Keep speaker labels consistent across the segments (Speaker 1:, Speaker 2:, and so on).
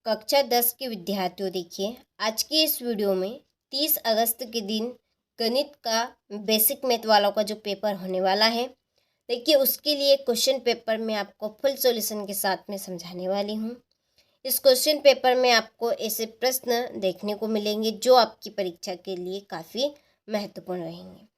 Speaker 1: कक्षा 10 के विद्यार्थियों, देखिए आज की इस वीडियो में 30 अगस्त के दिन गणित का बेसिक मैथ वालों का जो पेपर होने वाला है, देखिए उसके लिए क्वेश्चन पेपर में आपको फुल सॉल्यूशन के साथ में समझाने वाली हूँ। इस क्वेश्चन पेपर में आपको ऐसे प्रश्न देखने को मिलेंगे जो आपकी परीक्षा के लिए काफ़ी महत्वपूर्ण रहेंगे।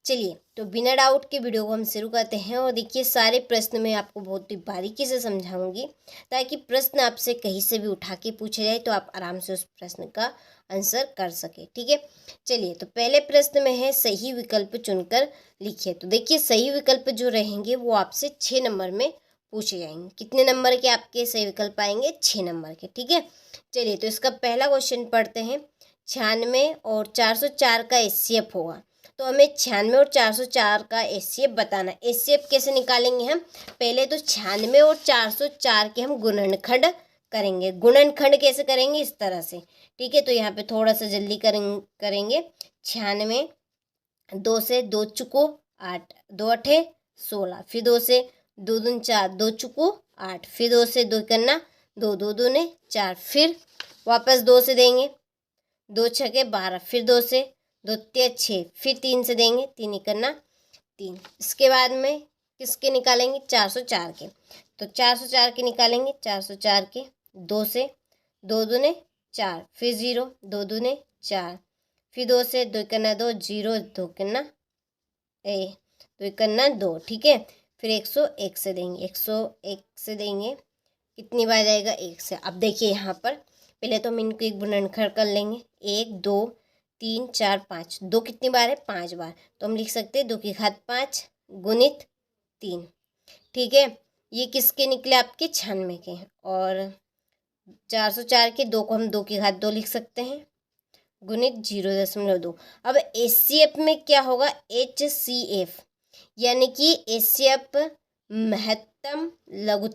Speaker 1: चलिए तो बिना डाउट के वीडियो को हम शुरू करते हैं। और देखिए सारे प्रश्न मैं आपको बहुत ही बारीकी से समझाऊंगी ताकि प्रश्न आपसे कहीं से भी उठा के पूछे जाए तो आप आराम से उस प्रश्न का आंसर कर सके। ठीक है, चलिए तो पहले प्रश्न में है सही विकल्प चुनकर लिखिए। तो देखिए सही विकल्प जो रहेंगे वो आपसे 6 नंबर में पूछे जाएंगे। कितने नंबर के आपके सही विकल्प आएंगे? 6 नंबर के। ठीक है, चलिए तो इसका पहला क्वेश्चन पढ़ते हैं। 96 और 404 का एचसीएफ होगा, तो हमें 96 और 404 का एचसीएफ बताना है। एचसीएफ कैसे निकालेंगे हम? पहले तो 96 और 404 के हम गुणनखंड करेंगे। गुणनखंड कैसे करेंगे? इस तरह से। ठीक है, तो यहाँ पे थोड़ा सा जल्दी करेंगे। 96 2 से 2 चुको 8, 2 अठे 16, फिर 2 से 2 दून 4, 2 चुको 8, फिर 2 से 2 करना 2, 2 दूने 4, फिर वापस 2 से देंगे 2 छके 12, फिर 2 से 2 तिया 6, फिर 3 से देंगे 3 ही करना 3। इसके बाद में किसके निकालेंगे? 404 के। तो 404 के निकालेंगे। 404 के 2 से 2 दूने 4, फिर 0, 2 दूने 4, फिर 2 से 2 करना 2, 0 2 करना 2 करना 2। ठीक है, फिर 101 से देंगे। 101 से देंगे कितनी बार जाएगा? 1 से। अब देखिए यहाँ पर पहले तो हम इनको एक गुणनखंड कर लेंगे। 1 2 3 4 5, 2 कितनी बार है? 5 बार। तो हम लिख सकते हैं 2 की घात 5 गुणित 3। ठीक है, ये किसके निकले? आपके 96 के। और 404 के 2 को हम 2 की घात 2 लिख सकते हैं गुणित 0.2। अब एचसीएफ में क्या होगा? एचसीएफ यानी कि एचसीएफ महत्तम लघु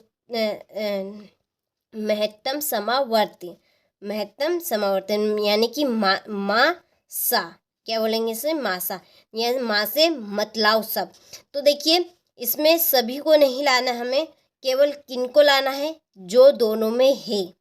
Speaker 1: महत्तम समावर्ती, महत्तम समावर्तन यानी कि मासा। क्या बोलेंगे इसे? मासा, यानी माँ से मतलाव सब। तो देखिए इसमें सभी को नहीं लाना, हमें केवल किनको लाना है? जो दोनों में है।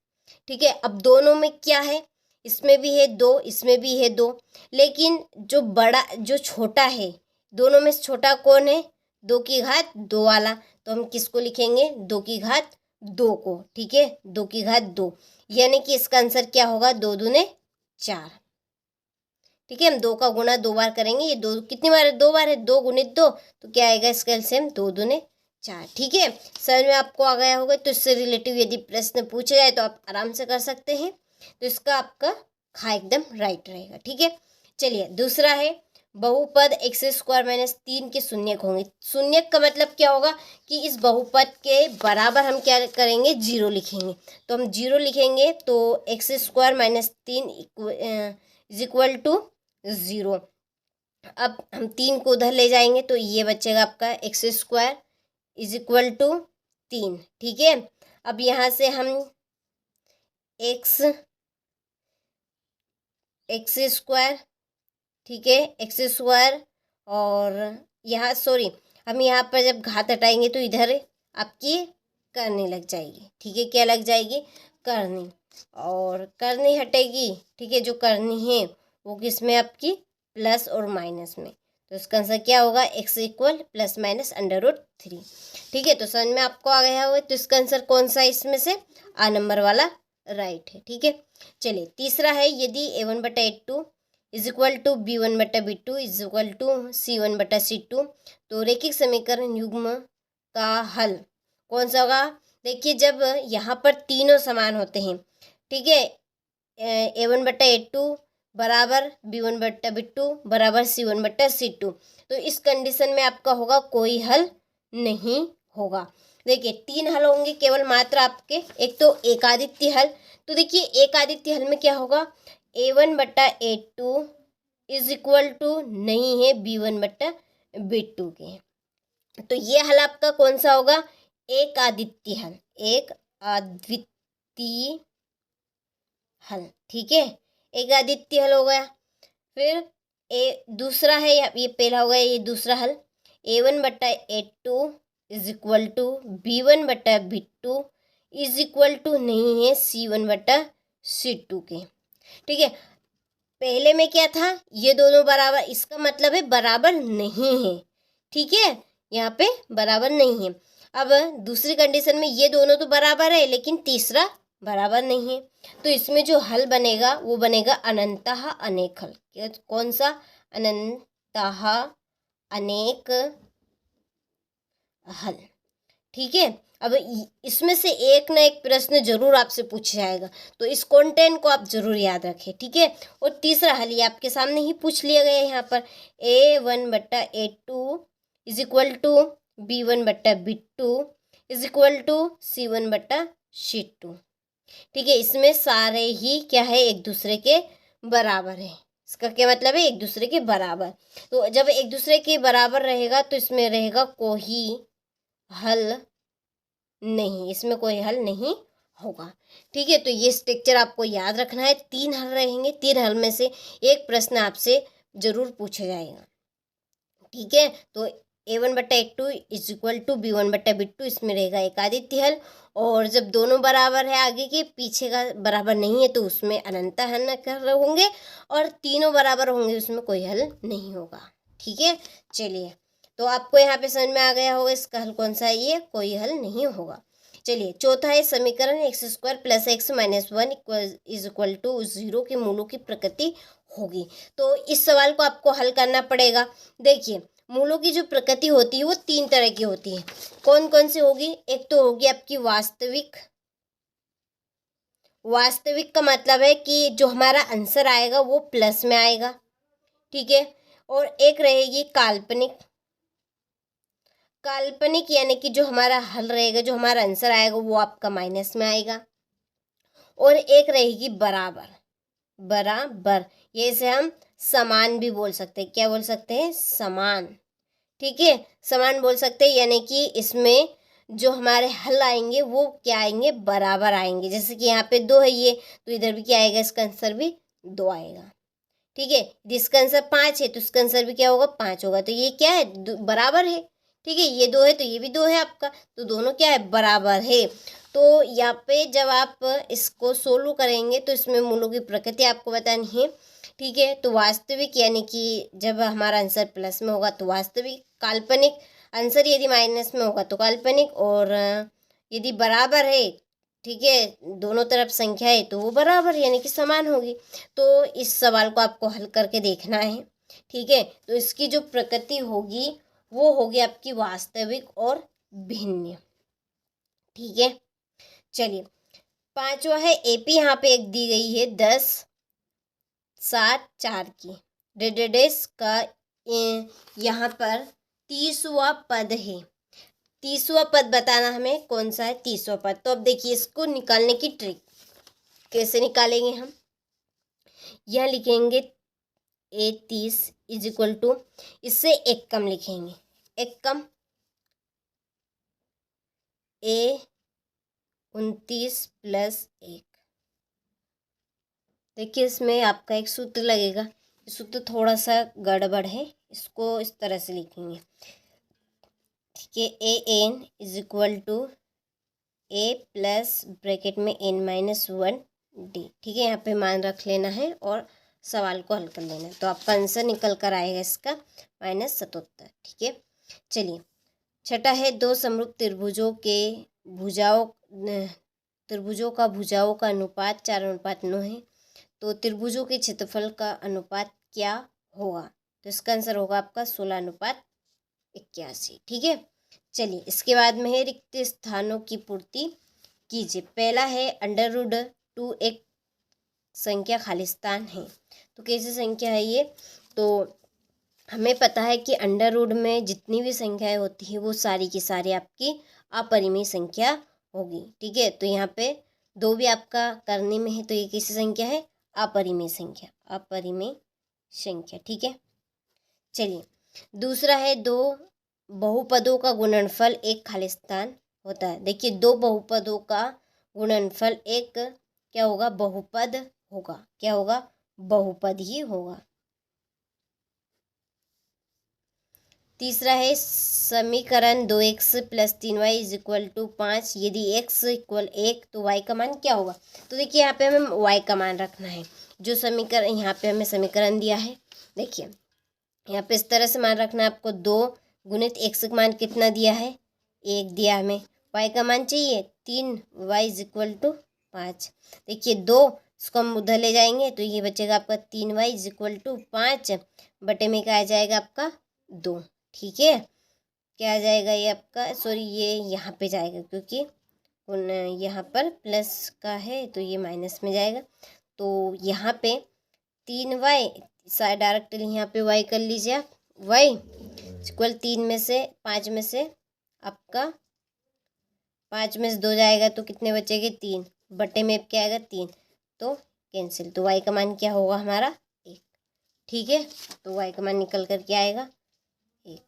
Speaker 1: ठीक है, अब दोनों में क्या है? इसमें भी है 2, इसमें भी है 2, लेकिन जो बड़ा जो छोटा है दोनों में से छोटा कौन है? 2 की घात 2 वाला। तो हम किसको लिखेंगे? 2 की घात 2 को। ठीक है, 2 की घात 2 यानी कि इसका आंसर क्या होगा? 2 दूने 4। ठीक है, हम 2 का गुणा 2 बार करेंगे। ये 2 कितनी बार है? 2 बार है। 2 गुणित 2 तो क्या आएगा? इसका एलसीएम 2 दूने 4। ठीक है, समझ में आपको आ गया होगा। तो इससे रिलेटिव यदि प्रश्न पूछे जाए तो आप आराम से कर सकते हैं। तो इसका आपका खा एकदम राइट रहेगा। ठीक है, चलिए दूसरा है बहुपद x² - 3 के शून्यक होंगे। शून्यक का मतलब क्या होगा कि इस बहुपद के बराबर हम क्या करेंगे? 0 लिखेंगे। तो हम 0 लिखेंगे तो x² - 3 इज इक्वल टू 0। अब हम 3 को उधर ले जाएंगे तो ये बचेगा आपका x² इज इक्वल टू 3। ठीक है, अब यहाँ से हम x² ठीक है x², और यहाँ सॉरी हम यहाँ पर जब घात हटाएंगे तो इधर आपकी करनी लग जाएगी। ठीक है, क्या लग जाएगी? करनी। और करनी हटेगी। ठीक है, जो करनी है वो किस में? आपकी प्लस और माइनस में। तो इसका आंसर क्या होगा? x equal +-√3। ठीक है, तो समझ में आपको आ गया होगा। तो इसका आंसर कौन सा है इसमें से? आ नंबर वाला राइट है। ठीक है, चलिए तीसरा है यदि a1/a2 is equal to b1/b2 is equal to c1/c2 तो रैखिक समीकरण युग्म का हल कौन सा होगा? देखिए जब यहाँ पर तीनों समान होते हैं, ठीक है, a1/a2 बराबर b1/b2 बराबर c1/c2, तो इस कंडीशन में आपका होगा कोई हल नहीं होगा। देखिए 3 हल होंगे केवल मात्र आपके। एक तो एकादित्य हल। तो देखिए एकादित्य हल में क्या होगा? a1/a2 इज इक्वल टू नहीं है b1/b2 के। तो ये हल आपका कौन सा होगा? एक आदित्य हल, एक अद्वितीय हल। ठीक है, एक आदित्य हल हो गया। फिर दूसरा है, ये पहला हो गया, ये दूसरा हल a1/a2 is equal to b1/b2 is equal to नहीं है C1/C2 के। ठीक है, पहले में क्या था, ये दोनों बराबर, इसका मतलब है बराबर नहीं है। ठीक है, यहाँ पे बराबर नहीं है। अब दूसरी कंडीशन में ये दोनों तो बराबर है लेकिन तीसरा बराबर नहीं है, तो इसमें जो हल बनेगा वो बनेगा अनंतः अनेक हल। कौन सा? अनंतः अनेक हल। ठीक है, अब इसमें से एक ना एक प्रश्न जरूर आपसे पूछा जाएगा, तो इस कंटेंट को आप जरूर याद रखें। ठीक है, और तीसरा हल ये आपके सामने ही पूछ लिया गया है यहाँ पर, A1/A2 is equal to B1/B2 is equal to C1/C2। ठीक है, इसमें सारे ही क्या है, एक दूसरे के बराबर है। इसका क्या मतलब है, एक दूसरे के बराबर। तो जब एक दूसरे के बराबर रहेगा तो इसमें रहेगा कोई हल नहीं, इसमें कोई हल नहीं होगा। ठीक है, तो ये स्ट्रक्चर आपको याद रखना है। 3 हल रहेंगे, 3 हल में से एक प्रश्न आपसे जरूर पूछा जाएगा। ठीक है, तो A1/A2 is equal to B1/B2, इसमें रहेगा एक आदित्य हल, और जब दोनों बराबर है आगे के, पीछे का बराबर नहीं है तो उसमें अनंत हल होंगे, और तीनों बराबर होंगे उसमें कोई हल नहीं होगा। ठीक है, चलिए, तो आपको यहाँ पे समझ में आ गया होगा इसका हल कौन सा है, ये कोई हल नहीं होगा। चलिए, चौथा है समीकरण x² + x - 1 is equal to 0 के मूलों की प्रकृति होगी। तो इस सवाल को आपको हल करना पड़ेगा। देखिए, मूलों की जो प्रकृति होती है वो 3 तरह की होती है। कौन कौन सी होगी? एक तो होगी आपकी वास्तविक। वास्तविक का मतलब है कि जो हमारा आंसर आएगा वो प्लस में आएगा। ठीक है, और एक रहेगी काल्पनिक। काल्पनिक यानी कि जो हमारा हल रहेगा, जो हमारा आंसर आएगा वो आपका माइनस में आएगा। और एक रहेगी बराबर। बराबर ये इसे हम समान भी बोल सकते हैं। क्या बोल सकते हैं? समान। ठीक है, समान बोल सकते हैं, यानी कि इसमें जो हमारे हल आएंगे वो क्या आएंगे? बराबर आएंगे। जैसे कि यहाँ पे 2 है ये, तो इधर भी क्या आएगा? इसका आंसर भी 2 आएगा। ठीक है, जिसका आंसर 5 है तो इसका आंसर भी क्या होगा? 5 होगा। तो ये क्या है? बराबर है। ठीक है, ये 2 है तो ये भी 2 है आपका, तो दोनों क्या है? बराबर है। तो यहाँ पे जब आप इसको सोल्व करेंगे तो इसमें मूलों की प्रकृति आपको बतानी है। ठीक है, तो वास्तविक यानी कि जब हमारा आंसर प्लस में होगा तो वास्तविक। काल्पनिक आंसर यदि माइनस में होगा तो काल्पनिक। और यदि बराबर है, ठीक है, दोनों तरफ संख्या है तो वो बराबर यानी कि समान होगी। तो इस सवाल को आपको हल करके देखना है। ठीक है, तो इसकी जो प्रकृति होगी वो होगी आपकी वास्तविक और भिन्न। ठीक है, चलिए, 5वां है AP। यहाँ पे एक दी गई है 10, 7, 4 की डेडेडेस का यहाँ पर 30वां पद है। 30वां पद बताना हमें कौन सा है 30वां पद। तो अब देखिए, इसको निकालने की ट्रिक कैसे निकालेंगे हम। यह लिखेंगे A30 इज इक्वल टू, इससे एक कम लिखेंगे, एक कम A29 + 1। देखिए, इसमें आपका एक सूत्र लगेगा, सूत्र थोड़ा सा गड़बड़ है, इसको इस तरह से लिखेंगे। ठीक है, AN is equal to A plus bracket में N-1D। ठीक है, यहाँ पे मान रख लेना है और सवाल को हल कर लेना है, तो आपका आंसर निकल कर आएगा इसका -77। ठीक है, चलिए, छठा है 2 समरूप त्रिभुजों का भुजाओं का अनुपात 4:9 है, तो त्रिभुजों के क्षेत्रफल का अनुपात क्या होगा? तो इसका आंसर होगा आपका 16:81। ठीक है, चलिए, इसके बाद में है रिक्त स्थानों की पूर्ति कीजिए। पहला है √2 एक संख्या खाली स्थान है। तो कैसी संख्या है ये? तो हमें पता है कि √ में जितनी भी संख्याएं होती है वो सारी की सारी आपकी अपरिमेय संख्या होगी। ठीक है, तो यहाँ पे 2 भी आपका करने में है, तो ये कैसी संख्या है? अपरिमेय संख्या। अपरिमेय संख्या। ठीक है, चलिए, दूसरा है 2 बहुपदों का गुणनफल एक खाली स्थान होता है। देखिए, 2 बहुपदों का गुणनफल एक क्या होगा? बहुपद होगा। क्या होगा? बहुपद ही होगा। तीसरा है समीकरण 2x plus 3y is equal to 5, यदि x इक्वल 1 तो y का मान क्या होगा। तो देखिए यहाँ पे हमें y का मान रखना है। जो समीकरण यहाँ पे हमें समीकरण दिया है, देखिए यहाँ पे इस तरह से मान रखना है आपको। 2 गुणित x का मान कितना दिया है, 1 दिया हमें। y का मान चाहिए 3, y इज इक्वल टू 5। देखिए 2 इसको हम उधर ले जाएंगे तो ये बचेगा आपका 3y इज इक्वल टू 5 बटे में क्या आ जाएगा आपका 2। ठीक है, क्या आ जाएगा ये आपका, सॉरी ये यहाँ पे जाएगा क्योंकि यहाँ पर प्लस का है तो ये माइनस में जाएगा। तो यहाँ पे 3y डायरेक्टली यहाँ पे y कर लीजिए आप। y इक्वल 3 में से 5 में से आपका 5 में से 2 जाएगा तो कितने बचेंगे 3 बटे में क्या आएगा 3, तो कैंसिल। तो y का मान क्या होगा हमारा 1। ठीक है, तो y का मान निकल कर क्या आएगा 1।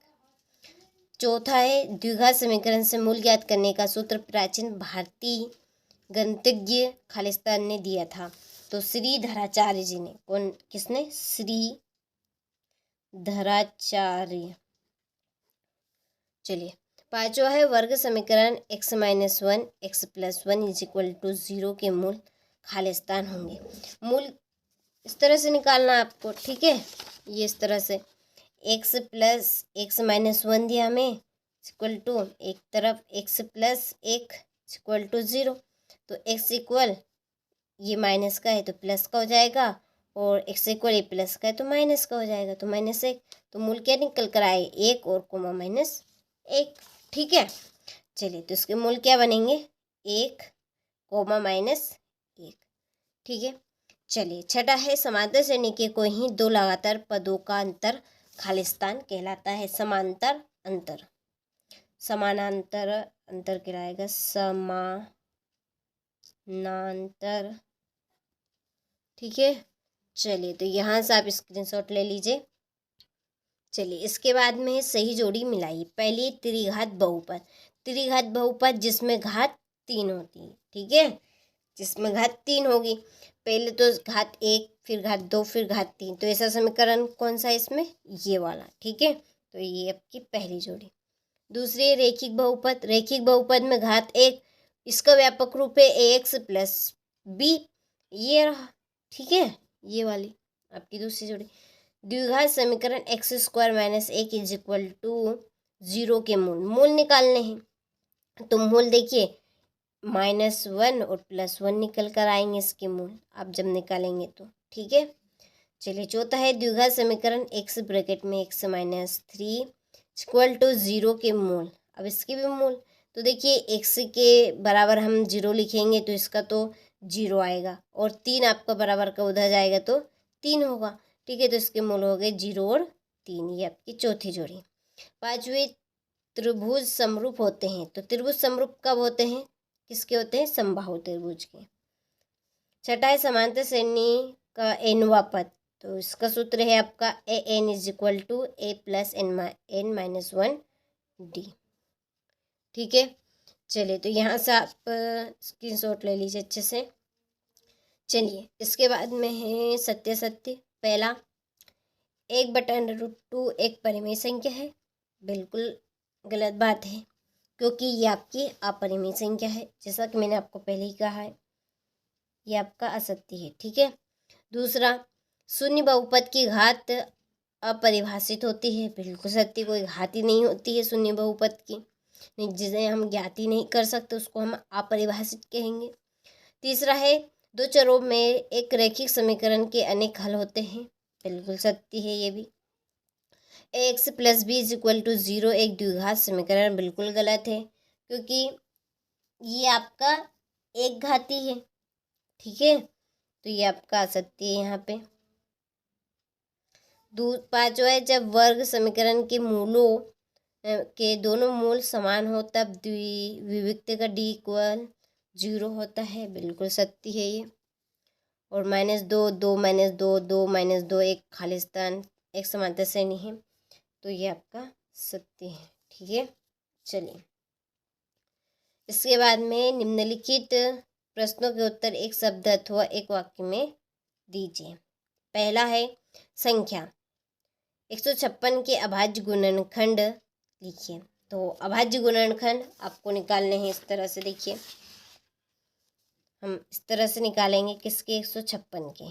Speaker 1: चौथा है द्विघात समीकरण से मूल ज्ञात करने का सूत्र प्राचीन भारतीय गणितज्ञ खालिस्तान ने दिया था। तो श्रीधराचार्य जी ने, किसने, श्रीधराचार्य। चलिए पांचवा है वर्ग समीकरण x minus 1 x plus 1 is equal to 0 के मूल खालिस्तान होंगे। मूल इस तरह से निकालना आपको। ठीक है, ये इस तरह से x प्लस x माइनस 1 दिया हमें इक्वल टू एक तरफ x प्लस 1 इक्वल टू 0। तो x इक्वल ये माइनस का है तो प्लस का हो जाएगा, और x इक्वल ये प्लस का है तो माइनस का हो जाएगा, तो -1। तो मूल क्या निकल कर आए 1 और कोमा -1। ठीक है, चलिए तो इसके मूल क्या बनेंगे 1 कोमा -1। ठीक है, चलिए छठा है समांतर श्रेणी के कोई ही दो लगातार पदों का अंतर खालिस्तान कहलाता है। समांतर अंतर, समानांतर अंतर कहलाएगा समानांतर। ठीक है, चलिए तो यहाँ से आप स्क्रीनशॉट ले लीजिए। चलिए इसके बाद में सही जोड़ी मिलाई। पहली त्रिघात बहुपद, त्रिघात बहुपद जिसमें घात 3 होती है। ठीक है, जिसमें घात 3 होगी। पहले तो घात 1 फिर घात 2 फिर घात 3, तो ऐसा समीकरण कौन सा है इसमें, ये वाला। ठीक है, तो ये आपकी पहली जोड़ी। दूसरी रेखिक बहुपद, रेखिक बहुपद में घात 1, इसका व्यापक रूप है ax प्लस b, ये रहा। ठीक है, ये वाली आपकी दूसरी जोड़ी। द्विघात समीकरण x square minus 1 is equal to 0 के मूल निकालने हैं। तो मूल देखिए -1 और +1 निकल कर आएंगे इसके मूल, आप जब निकालेंगे तो। ठीक है, चलिए चौथा है द्विघात समीकरण x ब्रैकेट में x माइनस 3 इक्वल टू 0 के मूल। अब इसके भी मूल, तो देखिए x के बराबर हम 0 लिखेंगे तो इसका तो 0 आएगा, और 3 आपका बराबर का उधर जाएगा तो 3 होगा। ठीक है, तो इसके मूल हो गए 0 और 3। ये आपकी चौथी जोड़ी। पांचवी त्रिभुज समरूप होते हैं। तो त्रिभुज समरूप कब होते हैं, किसके होते हैं, समबाहु त्रिभुज के। छठा है समांतर श्रेणी का nवा पद, तो इसका सूत्र है आपका an is equal to a plus n minus 1 d। ठीक है, चलिए तो यहाँ से आप स्क्रीनशॉट ले लीजिए अच्छे से। चलिए इसके बाद में है सत्य सत्य। पहला 1/√2 एक परिमेय संख्या है, बिल्कुल गलत बात है क्योंकि ये आपकी अपरिमेय संख्या है, जैसा कि मैंने आपको पहले ही कहा है, ये आपका असत्य है। ठीक है, दूसरा शून्य बहुपद की घात अपरिभाषित होती है, बिल्कुल सत्य, कोई घात ही नहीं होती है शून्य बहुपद की, जिसे हम ज्ञात ही नहीं कर सकते उसको हम अपरिभाषित कहेंगे। तीसरा है दो चरों में एक रैखिक समीकरण के अनेक हल होते हैं, बिल्कुल सत्य है ये भी। ax plus B is equal to 0 एक द्विघात समीकरण, बिल्कुल गलत है क्योंकि ये आपका एक घाती है। ठीक है, तो ये आपका असत्य है यहाँ पे। पांचवा है जब वर्ग समीकरण के मूलों के दोनों मूल समान हो तब द्विविभक्ति का d इक्वल 0 होता है, बिल्कुल सत्य है ये। और -2 2 -2 2 -2 एक खालिस्तान एक समांतर श्रेणी है, तो ये आपका सत्य है। ठीक है, चलिए इसके बाद में निम्नलिखित प्रश्नों के उत्तर एक शब्द अथवा एक वाक्य में दीजिए। पहला है संख्या 156 के अभाज्य गुणनखंड लिखिए। तो अभाज्य गुणनखंड आपको निकालने हैं इस तरह से। देखिए हम इस तरह से निकालेंगे किसके, 156 के।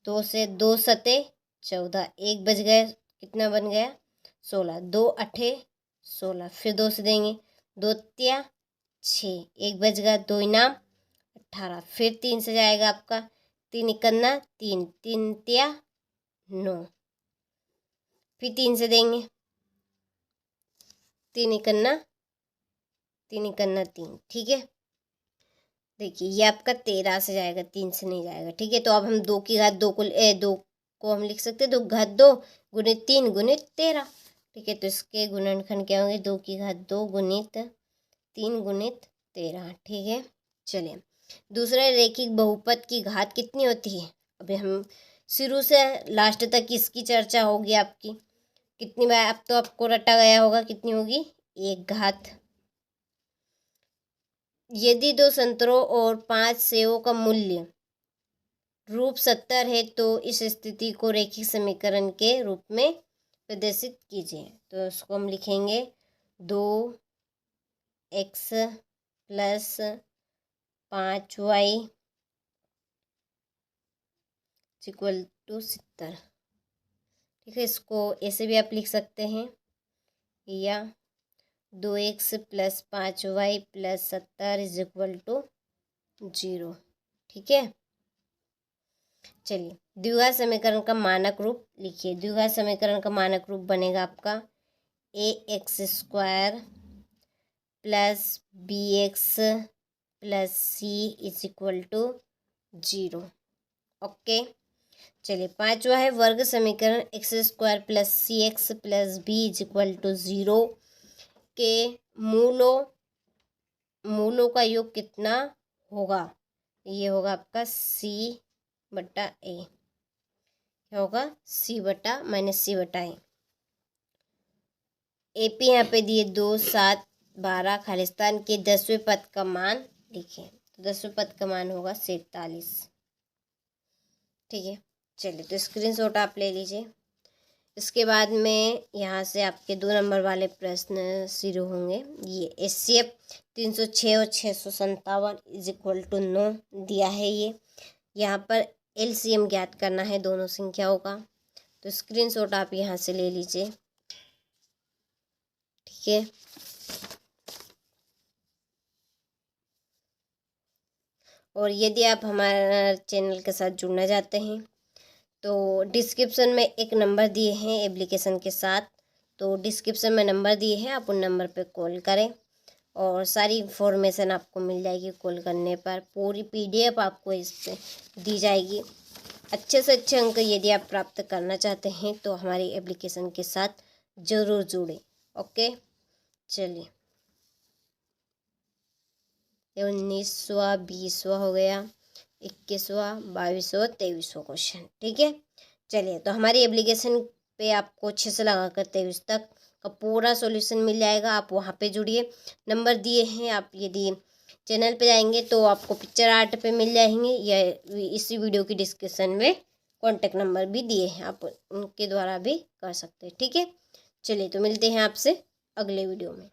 Speaker 1: 2 से 2 सते 14, 1 बच गए, कितना बन गया 16, 2 अठे 16, फिर 2 से देंगे, 2 तिया 6, 1 बच गया, 2 इनाम 18, फिर 3 से जाएगा आपका 3 इकन्ना 3, 3 तिया 9, फिर 3 से देंगे, 3 इकन्ना 3, ठीक है। देखिए ये आपका 13 से जाएगा, 3 से नहीं जाएगा, ठीक है। तो अब हम 2 की घात 2 को हम लिख सकते हैं 2 घात 2 गुणित 3 गुणित 13, ठीक है। तो इसके गुणनखंड क्या होंगे, 2 की घात 2 गुणित 3 गुणित 13, ठीक है। चलिए दूसरा रैखिक बहुपद की घात कितनी होती है। अभी हम शुरू से लास्ट तक इसकी चर्चा होगी आपकी। कितनी बार अब तो आपको रटा गया होगा, कितनी होगी 1 घात। यदि 2 संतरों और 5 सेवों का मूल्य रूप 70 है तो इस स्थिति को रैखिक समीकरण के रूप में प्रदर्शित कीजिए। तो उसको हम लिखेंगे 2x plus 5y equal to 70, ठीक है। इसको ऐसे भी आप लिख सकते हैं, या 2x plus 5y plus 70 is equal to 0, ठीक है। चलिए द्विघात समीकरण का मानक रूप लिखिए। द्विघात समीकरण का मानक रूप बनेगा आपका ax² plus bx plus c is equal to 0, okay. चलिए 5वां है वर्ग समीकरण x² plus cx plus b is equal to 0 के मूलों का योग कितना होगा। ये होगा आपका c बटा a, क्या होगा c बटा माइनस c बटा a। AP यहाँ पे दिए 2, 7, 12, खालिस्तान के 10वें पद का मान लिखें। तो 10वें पद का मान होगा 47, ठीक है। चलिए तो स्क्रीनशॉट आप ले लीजिए। इसके बाद में यहाँ से आपके 2 नंबर वाले प्रश्न शुरू होंगे। ये HCF 306 और 657 इज इक्वल टू 9 दिया है। ये यहाँ पर LCM ज्ञात करना है दोनों संख्याओं का। तो स्क्रीनशॉट आप यहाँ से ले लीजिए, ठीक है। और यदि आप हमारे चैनल के साथ जुड़ना चाहते हैं तो डिस्क्रिप्शन में एक नंबर दिए हैं एप्लीकेशन के साथ। तो डिस्क्रिप्शन में नंबर दिए हैं, आप उन नंबर पे कॉल करें और सारी इन्फॉर्मेशन आपको मिल जाएगी। कॉल करने पर पूरी PDF आपको इस पर दी जाएगी। अच्छे से अच्छे अंक यदि आप प्राप्त करना चाहते हैं तो हमारी एप्लीकेशन के साथ ज़रूर जुड़ें, ओके। चलिए 19वां 20वां हो गया, 21वां 22वां 23वां क्वेश्चन, ठीक है। चलिए तो हमारी एप्लीकेशन पे आपको 6 से लगाकर 23 तक का पूरा सॉल्यूशन मिल जाएगा। आप वहाँ पे जुड़िए, नंबर दिए हैं। आप यदि चैनल पे जाएंगे तो आपको पिक्चर आर्ट पे मिल जाएंगे, या इसी वीडियो की डिस्क्रिप्शन में कॉन्टेक्ट नंबर भी दिए हैं, आप उनके द्वारा भी कर सकते हैं, ठीक है। चलिए तो मिलते हैं आपसे अगले वीडियो में।